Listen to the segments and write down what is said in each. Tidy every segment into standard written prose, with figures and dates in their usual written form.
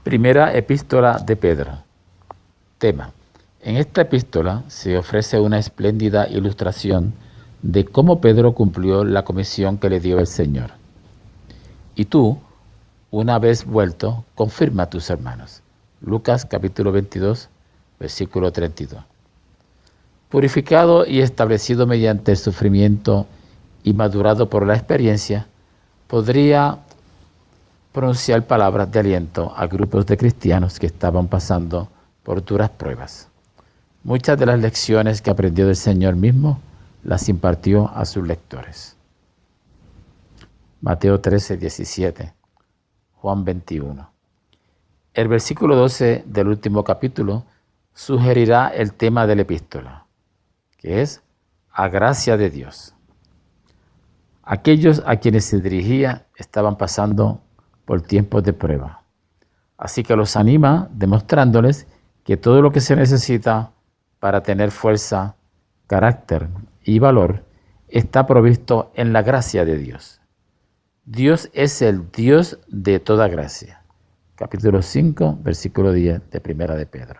Primera epístola de Pedro. Tema. En esta epístola se ofrece una espléndida ilustración de cómo Pedro cumplió la comisión que le dio el Señor. Y tú, una vez vuelto, confirma a tus hermanos. Lucas capítulo 22, versículo 32. Purificado y establecido mediante el sufrimiento y madurado por la experiencia, podría pronunciar palabras de aliento a grupos de cristianos que estaban pasando por duras pruebas. Muchas de las lecciones que aprendió del Señor mismo las impartió a sus lectores. Mateo 13, 17, Juan 21. El versículo 12 del último capítulo sugerirá el tema de la epístola, que es a gracia de Dios. Aquellos a quienes se dirigía estaban pasando por tiempos de prueba. Así que los anima demostrándoles que todo lo que se necesita para tener fuerza, carácter y valor está provisto en la gracia de Dios. Dios es el Dios de toda gracia. Capítulo 5, versículo 10 de Primera de Pedro,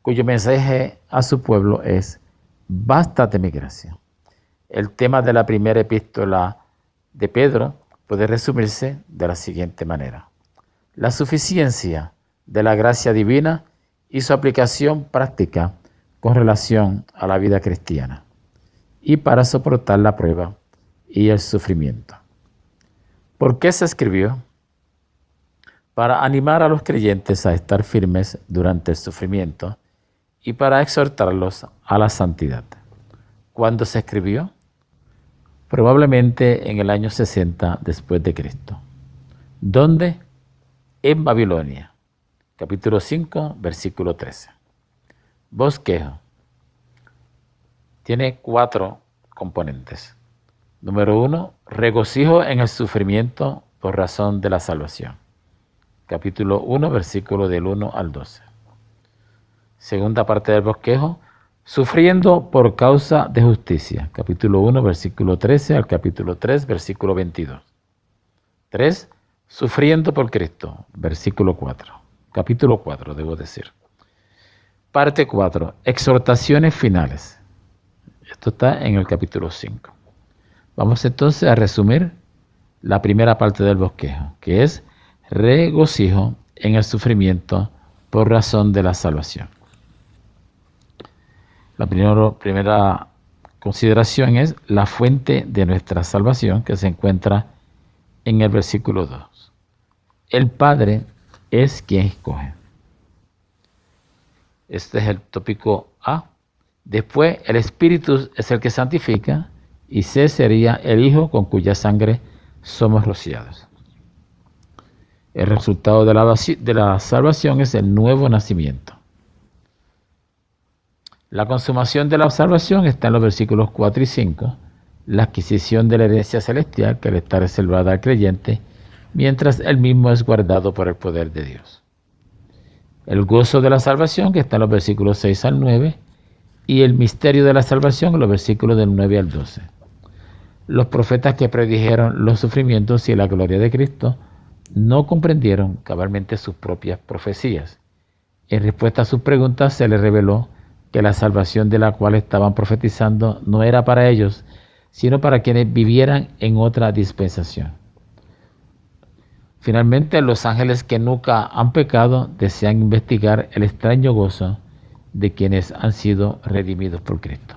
cuyo mensaje a su pueblo es: bástate mi gracia. El tema de la primera epístola de Pedro puede resumirse de la siguiente manera: la suficiencia de la gracia divina y su aplicación práctica con relación a la vida cristiana y para soportar la prueba y el sufrimiento. ¿Por qué se escribió? Para animar a los creyentes a estar firmes durante el sufrimiento y para exhortarlos a la santidad. ¿Cuándo se escribió? Probablemente en el año 60 después de Cristo. ¿Dónde? En Babilonia. Capítulo 5, versículo 13. Bosquejo. Tiene 4 componentes. Número 1, regocijo en el sufrimiento por razón de la salvación. Capítulo 1, versículo del 1 al 12. Segunda parte del bosquejo, sufriendo por causa de justicia. Capítulo 1, versículo 13 al capítulo 3, versículo 22. 3, sufriendo por Cristo. Versículo 4. Capítulo 4, debo decir. Parte 4, exhortaciones finales. Esto está en el capítulo 5. Vamos entonces a resumir la primera parte del bosquejo, que es regocijo en el sufrimiento por razón de la salvación. La primera consideración es la fuente de nuestra salvación, que se encuentra en el versículo 2. El Padre es quien escoge. Este es el tópico A. Después, el Espíritu es el que santifica, y C sería el Hijo con cuya sangre somos rociados. El resultado de la salvación es el nuevo nacimiento. La consumación de la salvación está en los versículos 4 y 5, la adquisición de la herencia celestial que le está reservada al creyente, mientras él mismo es guardado por el poder de Dios. El gozo de la salvación, que está en los versículos 6 al 9, y el misterio de la salvación en los versículos del 9 al 12. Los profetas que predijeron los sufrimientos y la gloria de Cristo no comprendieron cabalmente sus propias profecías. En respuesta a sus preguntas se les reveló que la salvación de la cual estaban profetizando no era para ellos, sino para quienes vivieran en otra dispensación. Finalmente, los ángeles que nunca han pecado desean investigar el extraño gozo de quienes han sido redimidos por Cristo.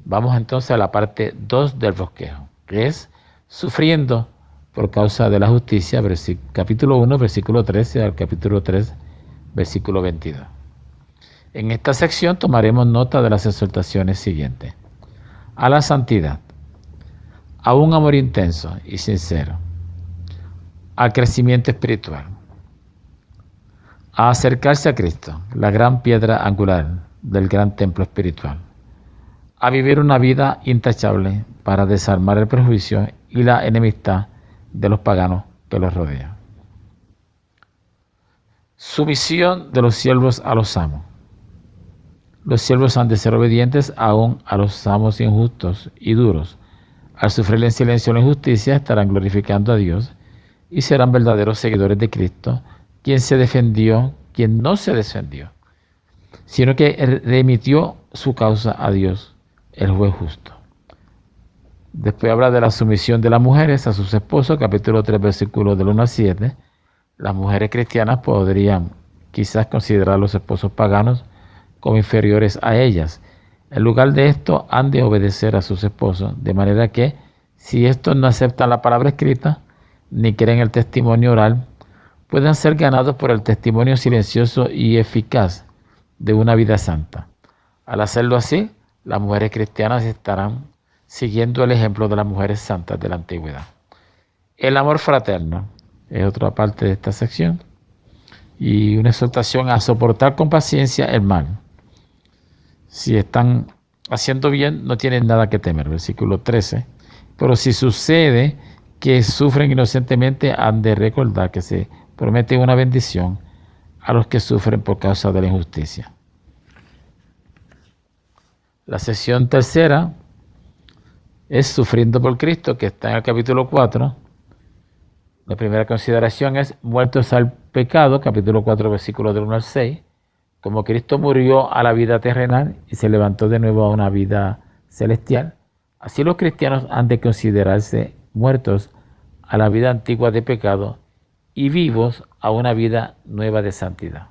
Vamos entonces a la parte 2 del bosquejo, que es sufriendo por causa de la justicia, capítulo 1, versículo 13 al capítulo 3, versículo 22. En esta sección tomaremos nota de las exhortaciones siguientes: a la santidad, a un amor intenso y sincero, al crecimiento espiritual, a acercarse a Cristo, la gran piedra angular del gran templo espiritual, a vivir una vida intachable para desarmar el prejuicio y la enemistad de los paganos que los rodean. Sumisión de los siervos a los amos. Los siervos han de ser obedientes aún a los amos injustos y duros. Al sufrir en silencio la injusticia, estarán glorificando a Dios y serán verdaderos seguidores de Cristo, quién se defendió, quién no se defendió, sino que remitió su causa a Dios, el juez justo. Después habla de la sumisión de las mujeres a sus esposos, capítulo 3, versículos del 1 al 7. Las mujeres cristianas podrían quizás considerar a los esposos paganos como inferiores a ellas. En lugar de esto, han de obedecer a sus esposos, de manera que si estos no aceptan la palabra escrita, ni creen el testimonio oral, pueden ser ganados por el testimonio silencioso y eficaz de una vida santa. Al hacerlo así, las mujeres cristianas estarán siguiendo el ejemplo de las mujeres santas de la antigüedad. El amor fraterno es otra parte de esta sección y una exhortación a soportar con paciencia el mal. Si están haciendo bien, no tienen nada que temer, versículo 13. Pero si sucede que sufren inocentemente, han de recordar que se promete una bendición a los que sufren por causa de la injusticia. La sección tercera es Sufriendo por Cristo, que está en el capítulo 4. La primera consideración es muertos al pecado, capítulo 4, versículos del 1 al 6. Como Cristo murió a la vida terrenal y se levantó de nuevo a una vida celestial, así los cristianos han de considerarse muertos a la vida antigua de pecado y vivos a una vida nueva de santidad.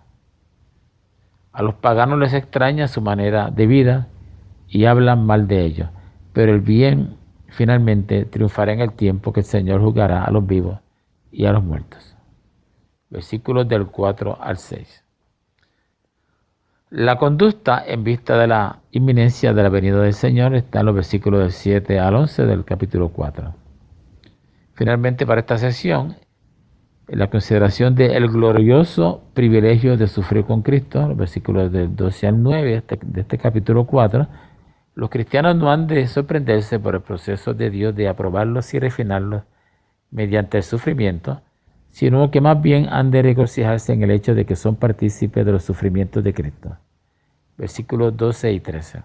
A los paganos les extraña su manera de vida y hablan mal de ellos, pero el bien finalmente triunfará en el tiempo que el Señor juzgará a los vivos y a los muertos. Versículos del 4 al 6. La conducta en vista de la inminencia de la venida del Señor está en los versículos del 7 al 11 del capítulo 4. Finalmente, para esta sesión, en la consideración del glorioso privilegio de sufrir con Cristo, los versículos del 12 al 9 de este capítulo 4, los cristianos no han de sorprenderse por el proceso de Dios de aprobarlos y refinarlos mediante el sufrimiento, sino que más bien han de regocijarse en el hecho de que son partícipes de los sufrimientos de Cristo. Versículos 12 y 13.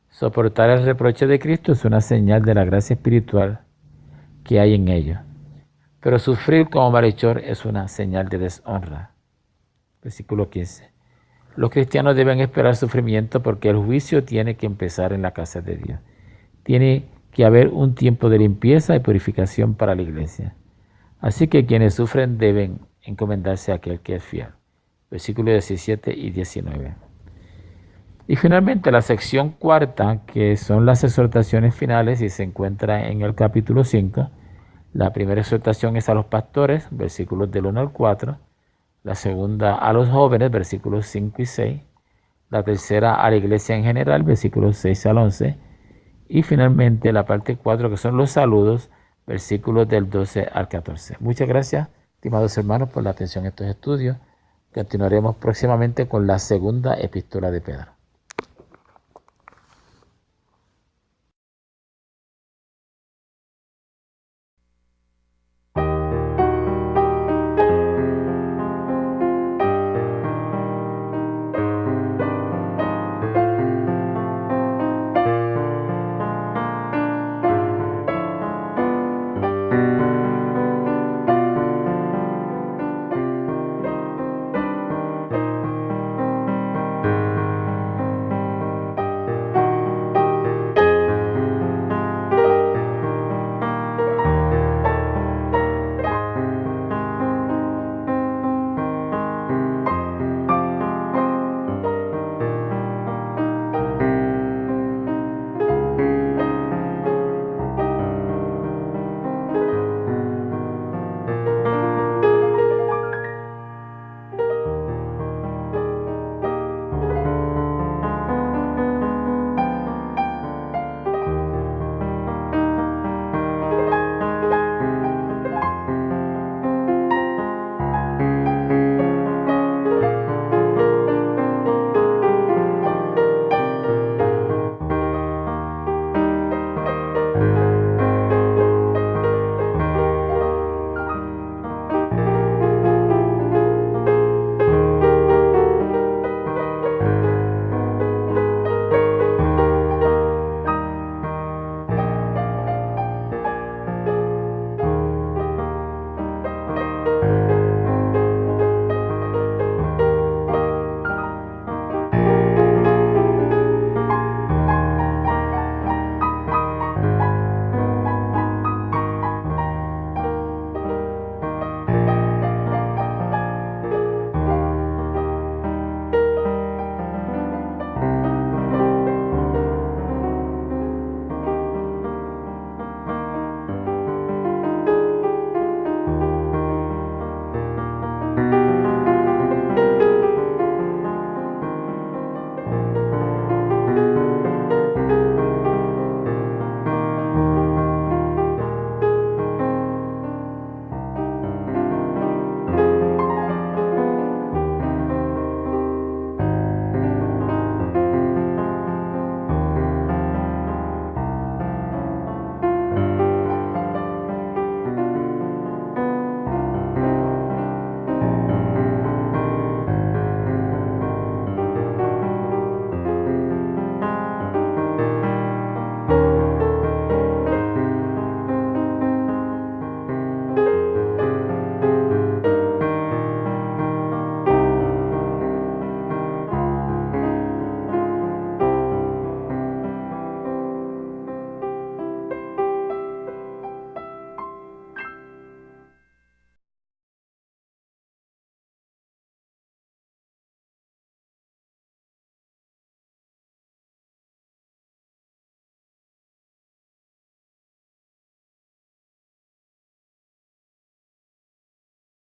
Soportar el reproche de Cristo es una señal de la gracia espiritual que hay en ellos, pero sufrir como malhechor es una señal de deshonra. Versículo 15. Los cristianos deben esperar sufrimiento porque el juicio tiene que empezar en la casa de Dios. Tiene que haber un tiempo de limpieza y purificación para la iglesia. Así que quienes sufren deben encomendarse a aquel que es fiel. Versículos 17 y 19. Y finalmente la sección cuarta, que son las exhortaciones finales y se encuentra en el capítulo 5. La primera exhortación es a los pastores, versículos del 1 al 4. La segunda a los jóvenes, versículos 5 y 6. La tercera a la iglesia en general, versículos 6 al 11. Y finalmente la parte 4, que son los saludos, versículos del 12 al 14. Muchas gracias, estimados hermanos, por la atención a estos estudios. Continuaremos próximamente con la segunda epístola de Pedro.